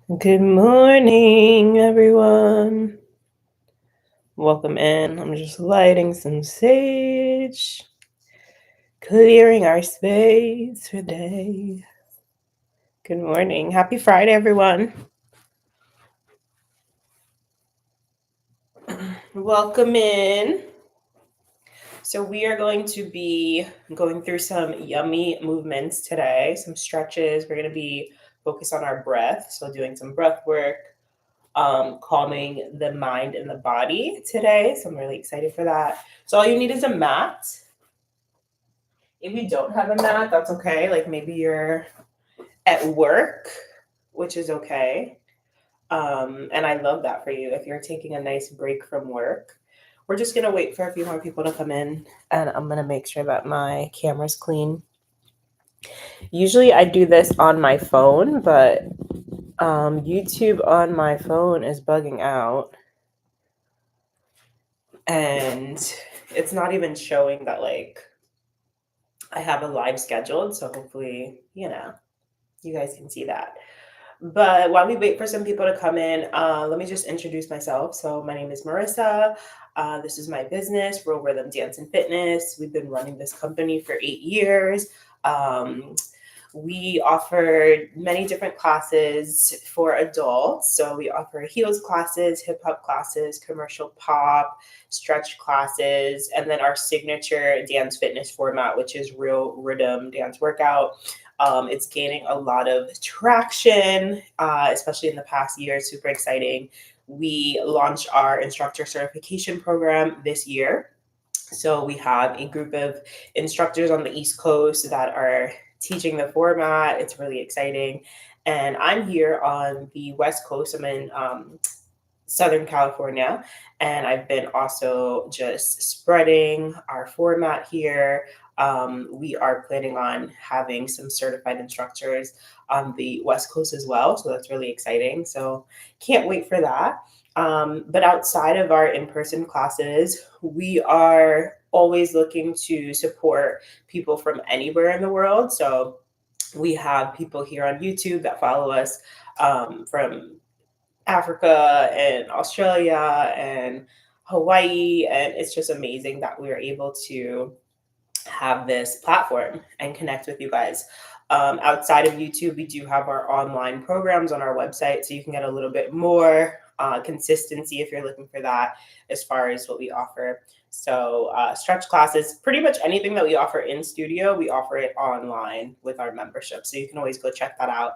Good morning, everyone. Welcome in. I'm just lighting some sage, clearing our space for the day. Good morning. Happy Friday, everyone. Welcome in. So, we are going to be going through some yummy movements today, some stretches. We're going to be focused on our breath. So, doing some breath work, calming the mind and the body today. So I'm really excited for that. So all you need is a mat. If you don't have a mat, that's okay. Like maybe you're at work, which is okay. And I love that for you. If you're taking a nice break from work, we're just gonna wait for a few more people to come in, and I'm gonna make sure that my camera's clean. Usually I do this on my phone, but YouTube on my phone is bugging out. And it's not even showing that like I have a live scheduled, so hopefully, you guys can see that. But while we wait for some people to come in, let me just introduce myself. So my name is Marissa. This is my business, Real Rhythm Dance and Fitness. We've been running this company for 8 years. Um, we offer many different classes for adults. So we offer heels classes, hip hop classes, commercial pop, stretch classes, and then our signature dance fitness format, which is Real Rhythm Dance Workout. It's gaining a lot of traction, especially in the past year. Super exciting. We launched our instructor certification program this year. So we have a group of instructors on the East Coast that are teaching the format. It's really exciting. And I'm here on the West Coast. I'm in Southern California, and I've been also just spreading our format here. We are planning on having some certified instructors on the West Coast as well, so that's really exciting. So can't wait for that. But outside of our in-person classes, we are always looking to support people from anywhere in the world. So we have people here on YouTube that follow us from Africa and Australia and Hawaii. And it's just amazing that we are able to have this platform and connect with you guys. Outside of YouTube, we do have our online programs on our website, so you can get a little bit more consistency if you're looking for that as far as what we offer. So, stretch classes, pretty much anything that we offer in studio, we offer it online with our membership. So, you can always go check that out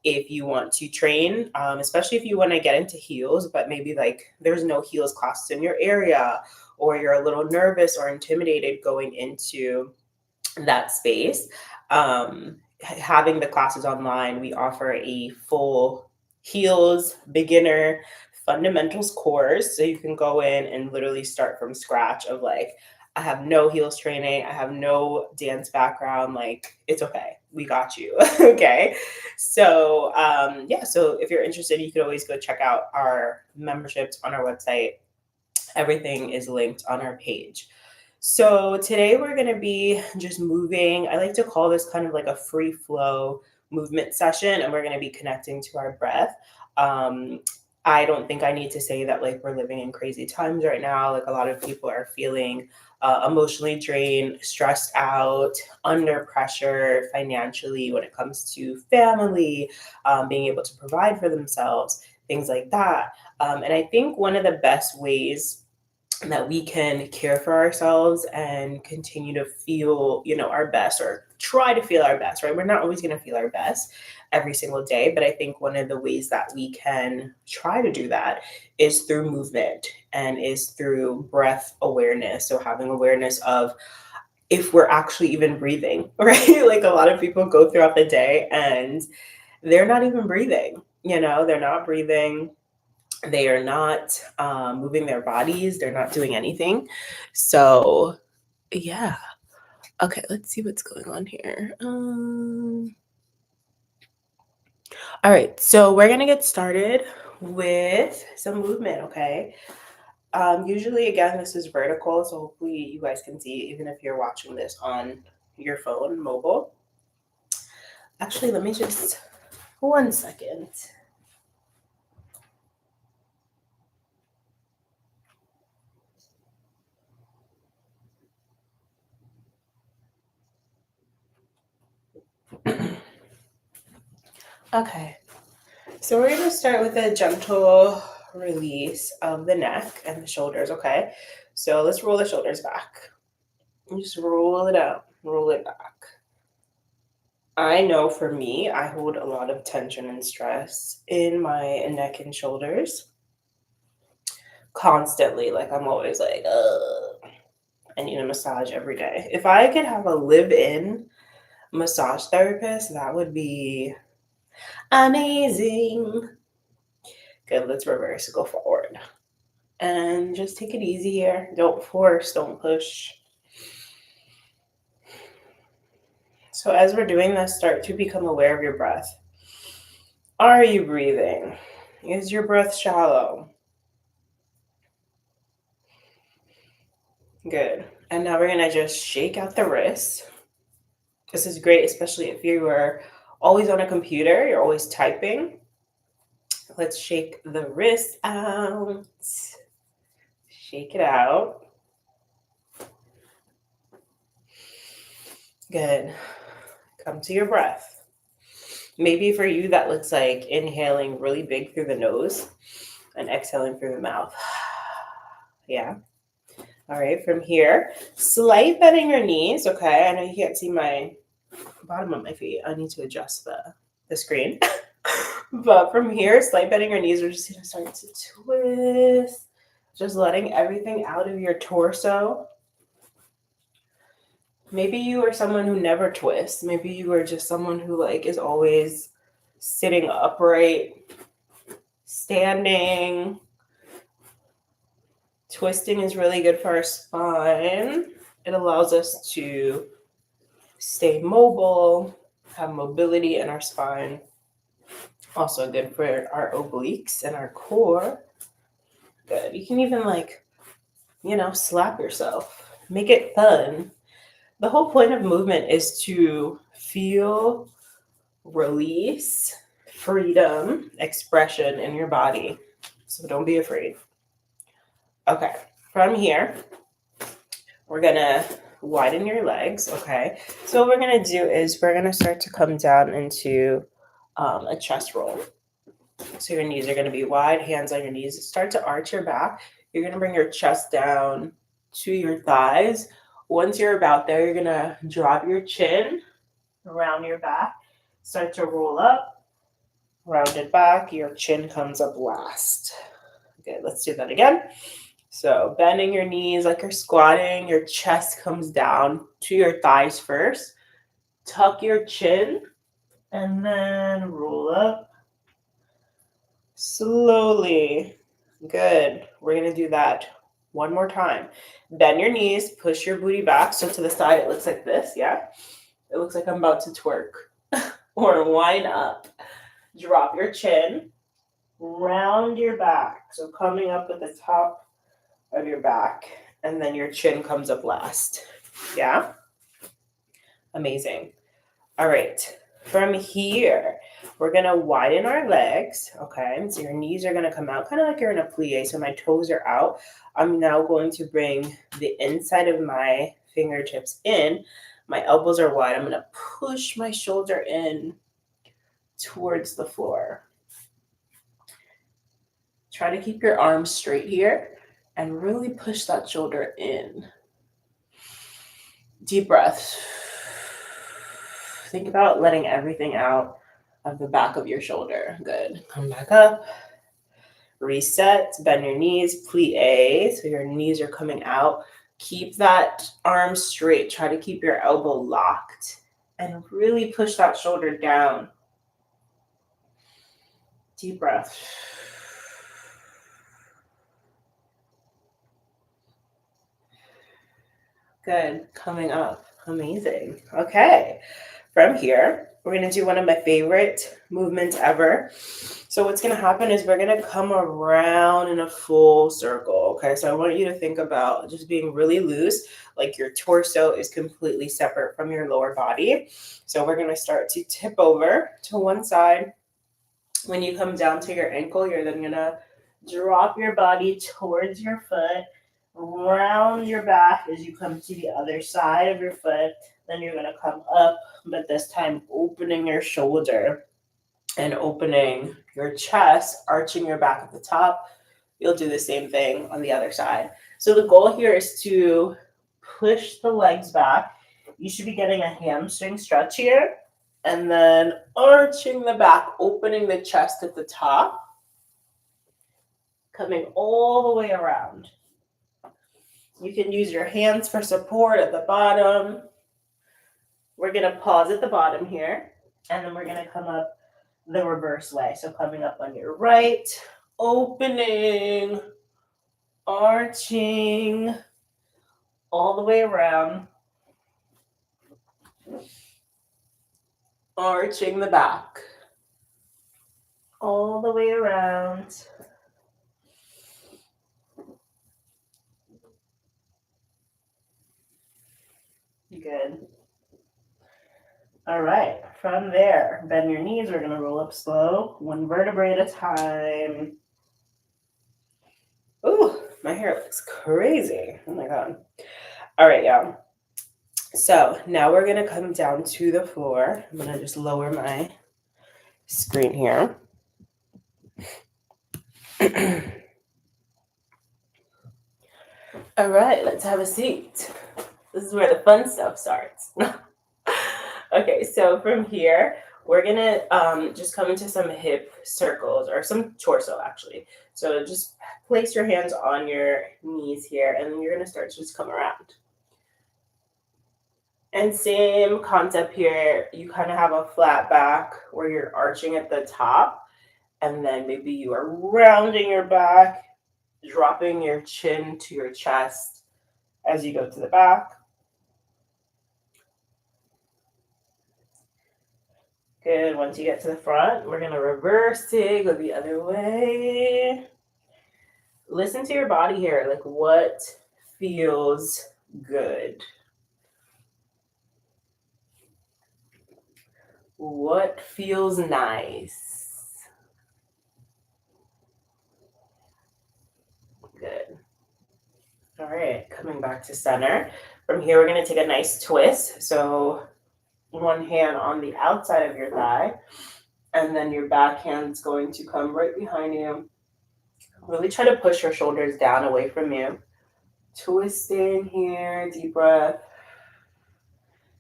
if you want to train, especially if you want to get into heels, but maybe like there's no heels classes in your area, or you're a little nervous or intimidated going into that space. Having the classes online, we offer a full heels beginner fundamentals course. So you can go in and literally start from scratch of like, I have no heels training, I have no dance background. Like, it's okay. We got you. Okay. So, yeah. So if you're interested, you could always go check out our memberships on our website. Everything is linked on our page. So today we're going to be just moving. I like to call this kind of like a free flow movement session, and we're going to be connecting to our breath. Um, I don't think I need to say that like we're living in crazy times right now. Like a lot of people are feeling emotionally drained, stressed out, under pressure financially when it comes to family, being able to provide for themselves, things like that. And I think one of the best ways that we can care for ourselves and continue to feel, our best, or try to feel our best, right? We're not always going to feel our best every single day, but I think one of the ways that we can try to do that is through movement and is through breath awareness. So having awareness of if we're actually even breathing, right? Like a lot of people go throughout the day and they're not even breathing, they're not breathing, they are not moving their bodies. They're not doing anything. So, yeah. Okay, let's see what's going on here. All right, so we're going to get started with some movement, okay? Usually, again, this is vertical, so hopefully you guys can see, even if you're watching this on your phone, mobile. Actually, let me just, one second. Okay, so we're gonna start with a gentle release of the neck and the shoulders, okay? So let's roll the shoulders back. Just roll it out, roll it back. I know for me, I hold a lot of tension and stress in my neck and shoulders constantly. Like I'm always like, I need a massage every day. If I could have a live-in massage therapist, that would be amazing. Good, let's reverse, go forward. And just take it easy here. Don't force, don't push. So as we're doing this, start to become aware of your breath. Are you breathing? Is your breath shallow? Good. And now we're gonna just shake out the wrists. This is great, especially if you are always on a computer, you're always typing. Let's shake the wrist out. Shake it out. Good. Come to your breath. Maybe for you, that looks like inhaling really big through the nose and exhaling through the mouth. Yeah. All right. From here, slight bending your knees. Okay. I know you can't see my bottom of my feet. I need to adjust the screen. But from here, slight bending your knees, we're just going to start to twist. Just letting everything out of your torso. Maybe you are someone who never twists. Maybe you are just someone who like is always sitting upright, standing. Twisting is really good for our spine. It allows us to stay mobile, have mobility in our spine. Also good for our obliques and our core. Good. You can even slap yourself. Make it fun. The whole point of movement is to feel release, freedom, expression in your body. So don't be afraid. Okay, from here, we're gonna widen your legs, okay? So what we're gonna do is we're gonna start to come down into a chest roll. So your knees are gonna be wide, hands on your knees. Start to arch your back. You're gonna bring your chest down to your thighs. Once you're about there, you're gonna drop your chin around your back. Start to roll up, rounded back. Your chin comes up last. Okay, let's do that again. So bending your knees like you're squatting. Your chest comes down to your thighs first. Tuck your chin and then roll up slowly. Good. We're going to do that one more time. Bend your knees, push your booty back. So to the side, it looks like this. Yeah. It looks like I'm about to twerk or wind up. Drop your chin, round your back. So coming up at the top of your back, and then your chin comes up last. Yeah. Amazing. All right. From here, we're going to widen our legs. Okay. So your knees are going to come out kind of like you're in a plie. So my toes are out. I'm now going to bring the inside of my fingertips in. My elbows are wide. I'm going to push my shoulder in towards the floor. Try to keep your arms straight here and really push that shoulder in. Deep breath. Think about letting everything out of the back of your shoulder. Good. Come back up. Reset. Bend your knees. Plie. So your knees are coming out. Keep that arm straight. Try to keep your elbow locked. And really push that shoulder down. Deep breath. Good. Coming up. Amazing. Okay. From here, we're going to do one of my favorite movements ever. So what's going to happen is we're going to come around in a full circle. Okay. So I want you to think about just being really loose, like your torso is completely separate from your lower body. So we're going to start to tip over to one side. When you come down to your ankle, you're then going to drop your body towards your foot, round your back as you come to the other side of your foot. Then you're going to come up, but this time opening your shoulder. and opening your chest, arching your back at the top. You'll do the same thing on the other side. So the goal here is to push the legs back. You should be getting a hamstring stretch here, and then arching the back, opening the chest at the top, coming all the way around. You can use your hands for support at the bottom. We're going to pause at the bottom here, and then we're going to come up the reverse way. So coming up on your right, opening, arching all the way around, arching the back all the way around. Good. All right, from there, bend your knees. We're going to roll up slow, one vertebrae at a time. Ooh, my hair looks crazy. Oh my God. All right, y'all. So now we're going to come down to the floor. I'm going to just lower my screen here. All right, let's have a seat. This is where the fun stuff starts. Okay, so from here, we're going to just come into some hip circles, or some torso actually. So just place your hands on your knees here, and then you're going to start to just come around. And same concept here. You kind of have a flat back where you're arching at the top, and then maybe you are rounding your back, dropping your chin to your chest as you go to the back. Good. Once you get to the front, we're going to reverse it, go the other way. Listen to your body here, like what feels good. What feels nice? Good. All right, coming back to center. From here, we're going to take a nice twist. So one hand on the outside of your thigh, and then your back hand's going to come right behind you. Really try to push your shoulders down away from you. Twisting here, deep breath.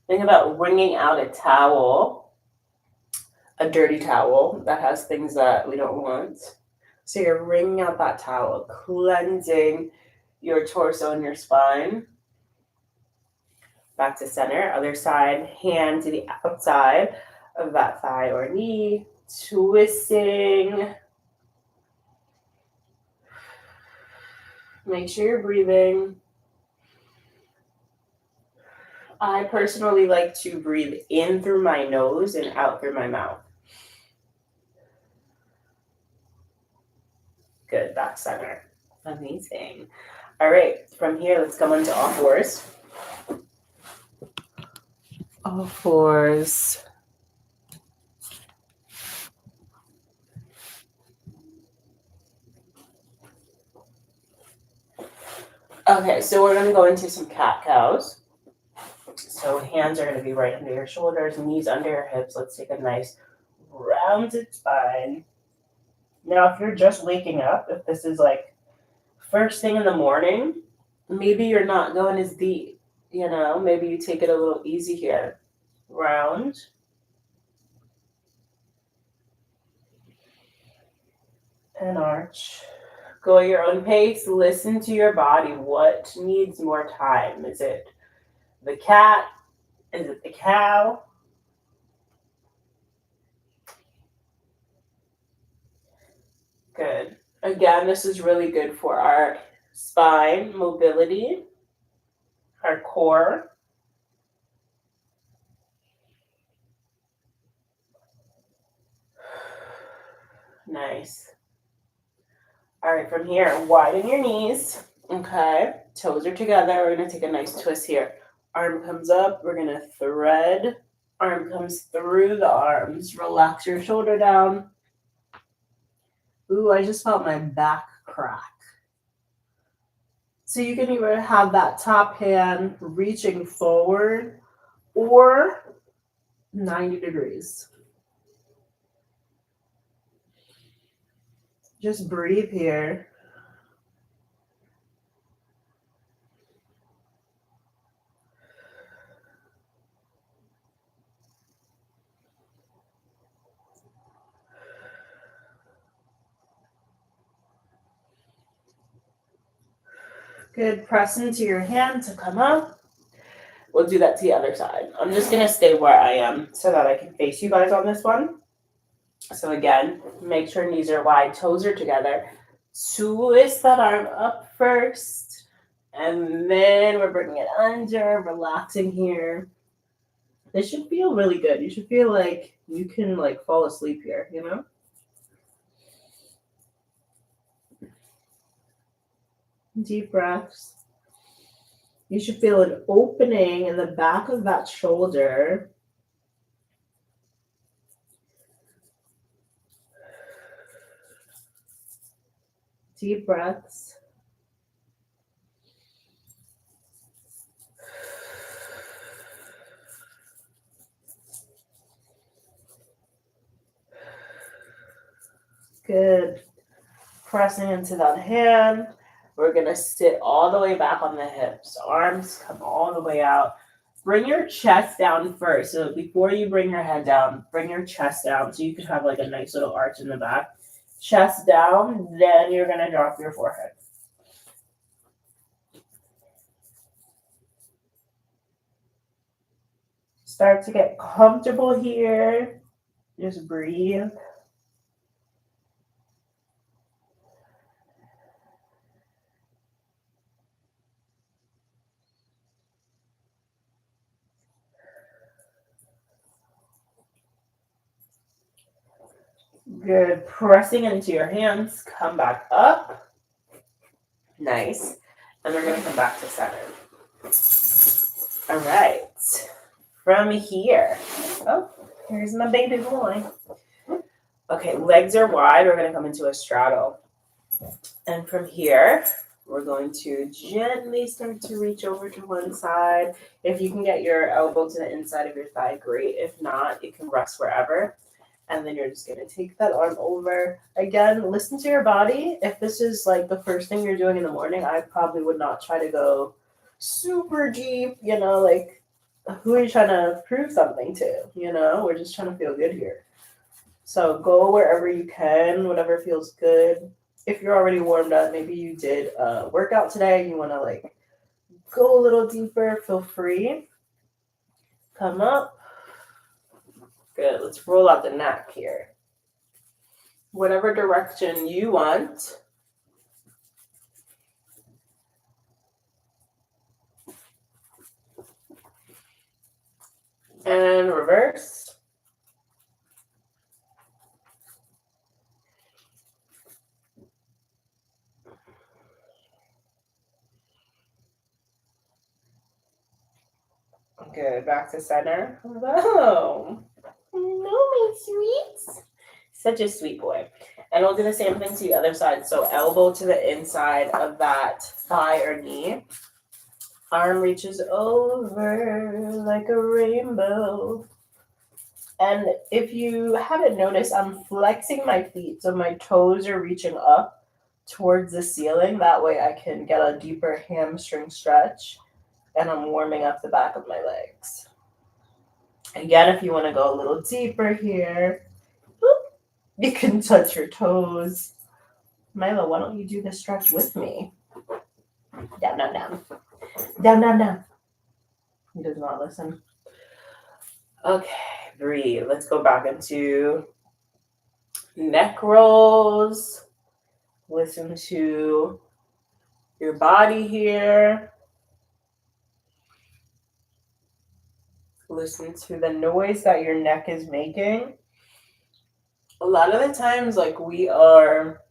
Think about wringing out a towel, a dirty towel that has things that we don't want. So you're wringing out that towel, cleansing your torso and your spine. Back to center, other side, hand to the outside of that thigh or knee, twisting. Make sure you're breathing. I personally like to breathe in through my nose and out through my mouth. Good, back center. Amazing. All right, from here, let's come into all fours. All fours. Okay, so we're going to go into some cat-cows. So hands are going to be right under your shoulders, knees under your hips. Let's take a nice rounded spine. Now, if you're just waking up, if this is like first thing in the morning, maybe you're not going as deep, maybe you take it a little easy here. Round. And arch. Go at your own pace. Listen to your body. What needs more time? Is it the cat? Is it the cow? Good. Again, this is really good for our spine mobility, our core. Nice. All right, from here, widen your knees. Okay, toes are together. We're going to take a nice twist here. Arm comes up. We're going to thread. Arm comes through the arms. Relax your shoulder down. Ooh, I just felt my back crack. So you can either have that top hand reaching forward or 90 degrees. Just breathe here. Good. Press into your hand to come up. We'll do that to the other side. I'm just going to stay where I am so that I can face you guys on this one. So again, make sure knees are wide, toes are together. Twist that arm up first. And then we're bringing it under, relaxing here. This should feel really good. You should feel like you can like fall asleep here, you know? Deep breaths. You should feel an opening in the back of that shoulder. Deep breaths. Good. Pressing into that hand. We're going to sit all the way back on the hips. Arms come all the way out. Bring your chest down first. So before you bring your head down, bring your chest down so you can have like a nice little arch in the back. Chest down, then you're going to drop your forehead. Start to get comfortable here. Just breathe. Good. Pressing into your hands. Come back up. Nice. And we're going to come back to center. All right. From here. Oh, here's my baby boy. Okay, legs are wide. We're going to come into a straddle. And from here, we're going to gently start to reach over to one side. If you can get your elbow to the inside of your thigh, great. If not, you can rest wherever. And then you're just going to take that arm over. Again, listen to your body. If this is like the first thing you're doing in the morning, I probably would not try to go super deep, you know, like who are you trying to prove something to? You know, we're just trying to feel good here. So go wherever you can, whatever feels good. If you're already warmed up, maybe you did a workout today, you want to like go a little deeper, feel free. Come up. Good. Let's roll out the neck here. Whatever direction you want. And reverse. Good. Back to center. Hello. Hello, my sweets. Such a sweet boy. And we'll do the same thing to the other side. So elbow to the inside of that thigh or knee. Arm reaches over like a rainbow. And if you haven't noticed, I'm flexing my feet. So my toes are reaching up towards the ceiling. That way I can get a deeper hamstring stretch. And I'm warming up the back of my legs. Again, if you want to go a little deeper here, you can touch your toes. Milo, why don't you do the stretch with me? Down, down, down. Down, down, down. He does not listen. Okay, breathe. Let's go back into neck rolls. Listen to your body here. Listen to the noise that your neck is making. A lot of the times, like, we are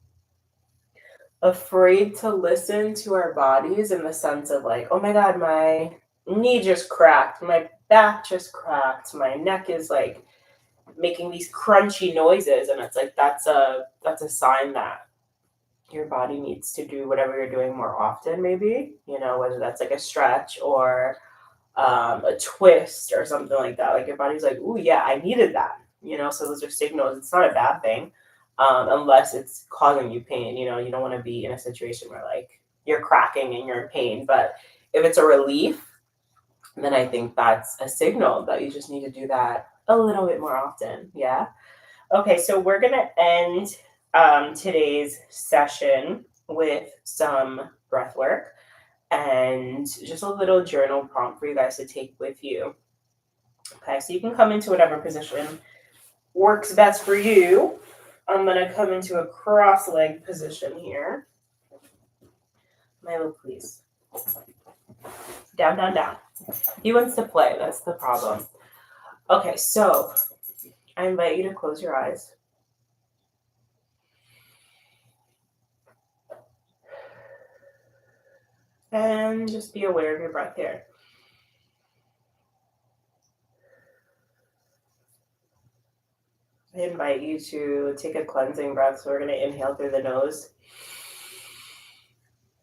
afraid to listen to our bodies in the sense of like, oh my God, my knee just cracked, my back just cracked, my neck is like making these crunchy noises. And it's like, that's a sign that your body needs to do whatever you're doing more often, maybe, you know, whether that's like a stretch or a twist or something like that. Like your body's like, ooh, yeah, I needed that, you know, so those are signals. It's not a bad thing. unless it's causing you pain. You know, you don't want to be in a situation where like you're cracking and you're in pain. But if it's a relief, then I think that's a signal that you just need to do that a little bit more often. Yeah. Okay, so we're going to end today's session with some breath work and just a little journal prompt for you guys to take with you. Okay, so you can come into whatever position works best for you. I'm going to come into a cross-leg position here. Milo, please. Down, down, down. He wants to play. That's the problem. Okay, so I invite you to close your eyes. And just be aware of your breath here. I invite you to take a cleansing breath. So we're going to inhale through the nose.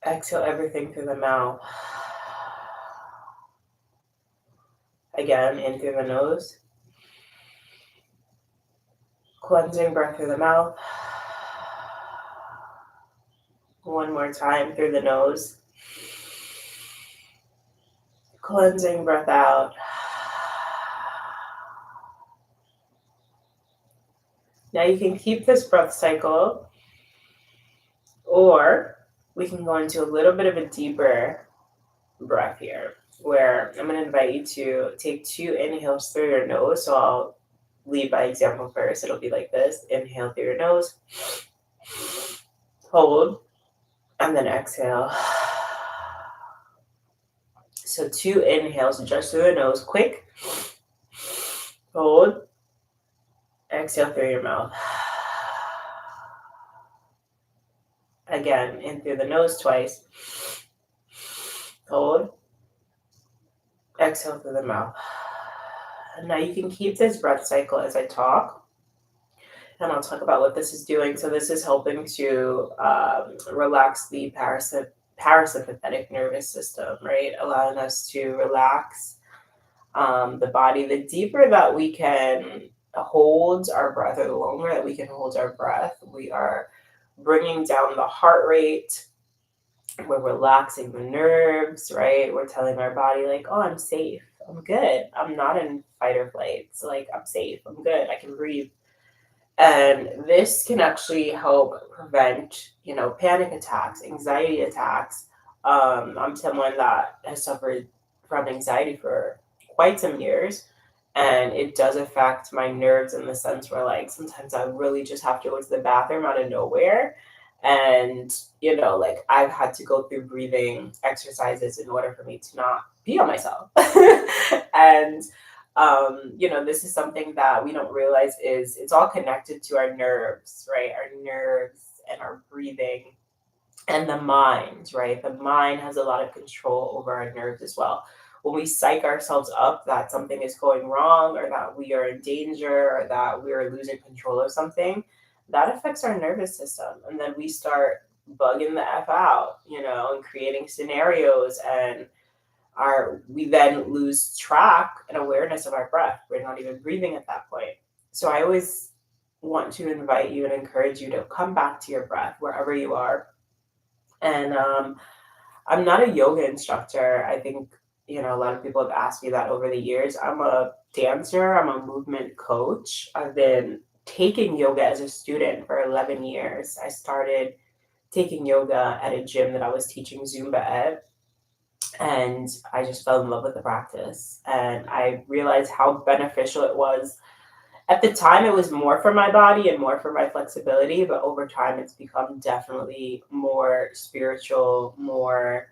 Exhale everything through the mouth. Again, in through the nose. Cleansing breath through the mouth. One more time through the nose. Cleansing breath out. Now you can keep this breath cycle, or we can go into a little bit of a deeper breath here, where I'm going to invite you to take 2 inhales through your nose. So I'll lead by example first. It'll be like this. Inhale through your nose. Hold. And then exhale. So 2 inhales just through the nose. Quick. Hold. Exhale through your mouth. Again, in through the nose twice. Hold. Exhale through the mouth. And now you can keep this breath cycle as I talk. And I'll talk about what this is doing. So this is helping to relax the parasympathetic nervous system, right? Allowing us to relax the body. The deeper that we can hold our breath, or the longer that we can hold our breath, we are bringing down the heart rate. We're relaxing the nerves, right? We're telling our body like, oh, I'm safe. I'm good. I'm not in fight or flight. So like, I'm safe. I'm good. I can breathe. And this can actually help prevent, panic attacks, anxiety attacks. I'm someone that has suffered from anxiety for quite some years, and it does affect my nerves in the sense where, like, sometimes I really just have to go to the bathroom out of nowhere. And, like, I've had to go through breathing exercises in order for me to not pee on myself. And this is something that we don't realize it's all connected to our nerves, right? Our nerves and our breathing and the mind, right? The mind has a lot of control over our nerves as well. When we psych ourselves up that something is going wrong, or that we are in danger, or that we are losing control of something, that affects our nervous system. And then we start bugging the F out, and creating scenarios, and we then lose track and awareness of our breath. We're not even breathing at that point. So I always want to invite you and encourage you to come back to your breath wherever you are. And I'm not a yoga instructor. I think, a lot of people have asked me that over the years. I'm a dancer. I'm a movement coach. I've been taking yoga as a student for 11 years. I started taking yoga at a gym that I was teaching Zumba at. And I just fell in love with the practice. And I realized how beneficial it was. At the time, it was more for my body and more for my flexibility. But over time, it's become definitely more spiritual, more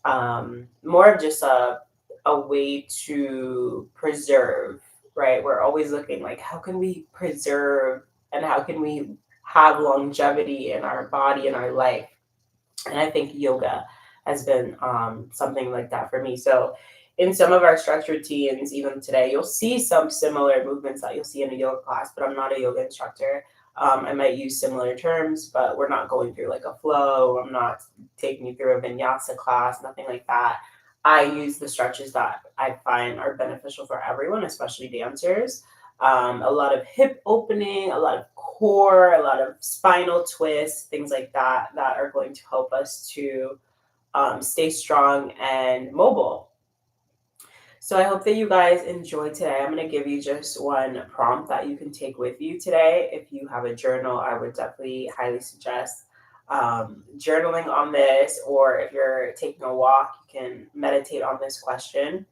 of just a way to preserve, right? We're always looking like, how can we preserve and how can we have longevity in our body and our life? And I think yoga has been something like that for me. So in some of our stretch routines, even today, you'll see some similar movements that you'll see in a yoga class, but I'm not a yoga instructor. I might use similar terms, but we're not going through like a flow. I'm not taking you through a vinyasa class, nothing like that. I use the stretches that I find are beneficial for everyone, especially dancers. A lot of hip opening, a lot of core, a lot of spinal twists, things like that, that are going to help us to stay strong and mobile. So I hope that you guys enjoyed today. I'm going to give you just one prompt that you can take with you today. If you have a journal, I would definitely highly suggest journaling on this, or if you're taking a walk, you can meditate on this question.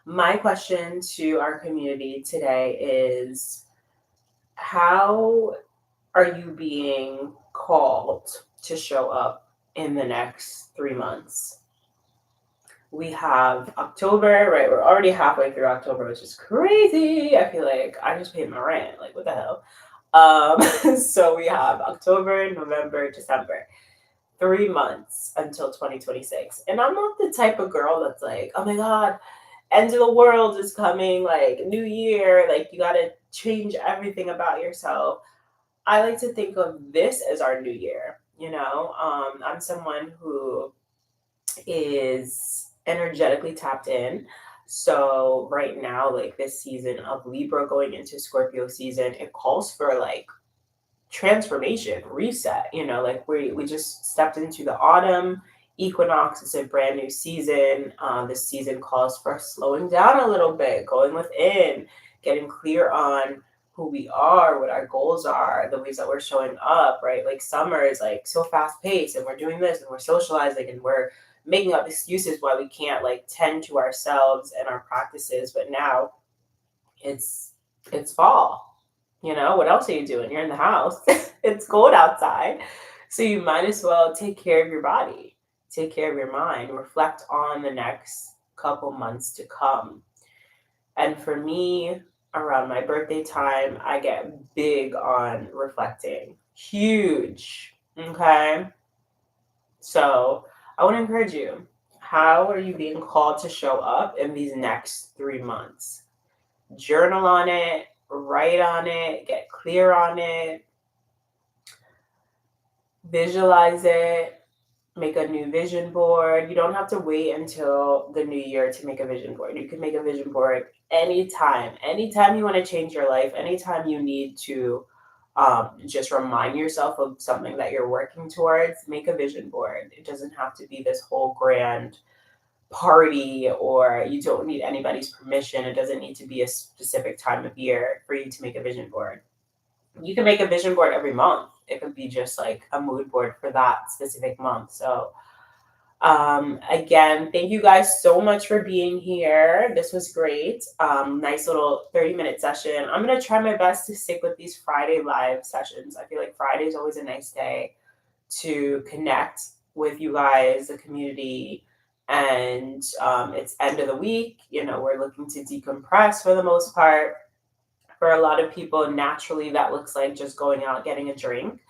My question to our community today is, how are you being called to show up in the next 3 months? We have October, right? We're already halfway through October, which is crazy. I feel like I just paid my rent. Like, what the hell? So we have October, November, December, 3 months until 2026. And I'm not the type of girl that's like, oh my God, end of the world is coming, like new year, like you got to change everything about yourself. I like to think of this as our new year. I'm someone who is energetically tapped in. So right now, like this season of Libra going into Scorpio season, it calls for like transformation, reset. Like we just stepped into the autumn equinox. It's a brand new season. This season calls for slowing down a little bit, going within, getting clear on who we are, what our goals are, the ways that we're showing up, right? Like summer is like so fast paced, and we're doing this and we're socializing and we're making up excuses why we can't like tend to ourselves and our practices. But now it's fall. What else are you doing? You're in the house. It's cold outside. So you might as well take care of your body, take care of your mind, reflect on the next couple months to come. And for me, around my birthday time, I get big on reflecting. Huge. Okay. So I want to encourage you. How are you being called to show up in these next 3 months? Journal on it, write on it, get clear on it, visualize it, make a new vision board. You don't have to wait until the new year to make a vision board. You can make a vision board anytime. Anytime you want to change your life, anytime you need to just remind yourself of something that you're working towards, make a vision board. It doesn't have to be this whole grand party, or you don't need anybody's permission. It doesn't need to be a specific time of year for you to make a vision board. You can make a vision board every month. It could be just like a mood board for that specific month. So again, thank you guys so much for being here. This was great. Nice little 30-minute session. I'm going to try my best to stick with these Friday live sessions. I feel like Friday is always a nice day to connect with you guys, the community. And it's end of the week. We're looking to decompress for the most part. For a lot of people, naturally, that looks like just going out, getting a drink.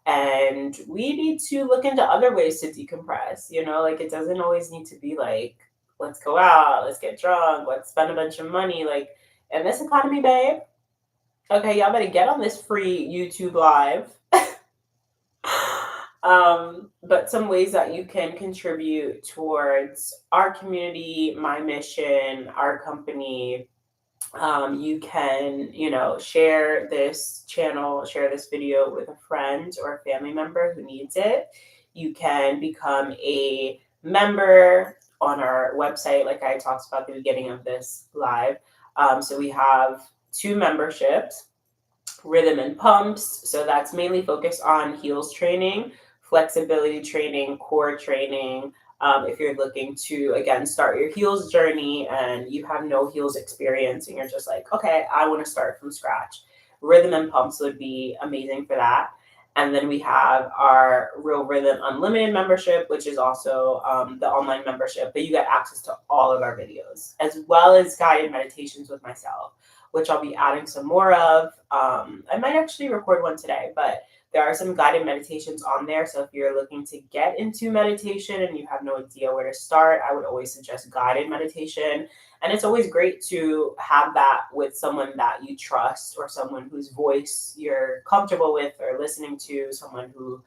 And we need to look into other ways to decompress. Like it doesn't always need to be like, let's go out, let's get drunk, let's spend a bunch of money. Like in this economy, babe, okay, y'all better get on this free YouTube live. But some ways that you can contribute towards our community, my mission, our company. You can, share this channel, share this video with a friend or a family member who needs it. You can become a member on our website, like I talked about at the beginning of this live. So we have 2 memberships, Rhythm and Pumps. So that's mainly focused on heels training, flexibility training, core training. If you're looking to, again, start your heels journey and you have no heels experience and you're just like, okay, I want to start from scratch, Rhythm and Pumps would be amazing for that. And then we have our Real Rhythm Unlimited membership, which is also the online membership, but you get access to all of our videos, as well as guided meditations with myself, which I'll be adding some more of. I might actually record one today, but there are some guided meditations on there. So if you're looking to get into meditation and you have no idea where to start, I would always suggest guided meditation. And it's always great to have that with someone that you trust, or someone whose voice you're comfortable with or listening to, someone who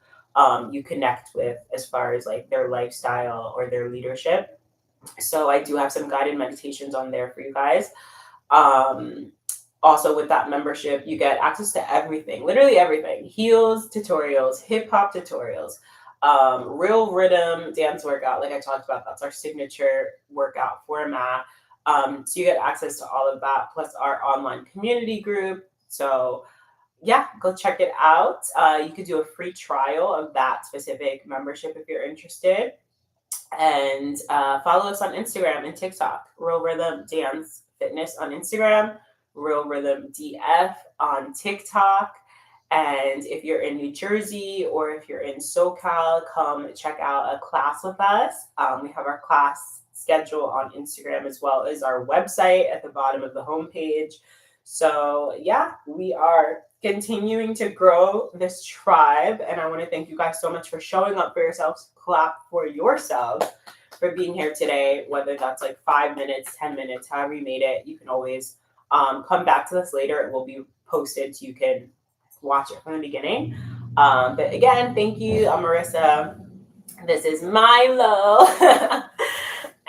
you connect with as far as like their lifestyle or their leadership. So I do have some guided meditations on there for you guys. Also, with that membership, you get access to everything, literally everything: heels tutorials, hip hop tutorials, real rhythm dance workout. Like I talked about, that's our signature workout format. So you get access to all of that, plus our online community group. So yeah, go check it out. You could do a free trial of that specific membership if you're interested. And follow us on Instagram and TikTok. Real Rhythm Dance Fitness on Instagram, Real Rhythm DF on TikTok. And if you're in New Jersey or if you're in SoCal, come check out a class with us. We have our class schedule on Instagram as well as our website at the bottom of the homepage. So, yeah, we are continuing to grow this tribe. And I want to thank you guys so much for showing up for yourselves. Clap for yourself for being here today, whether that's like 5 minutes, 10 minutes, however you made it. You can always come back to this later. It will be posted so you can watch it from the beginning. But again, thank you. I'm Marissa. This is Milo.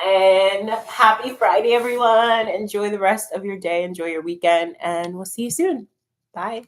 And happy Friday, everyone. Enjoy the rest of your day. Enjoy your weekend. And we'll see you soon. Bye.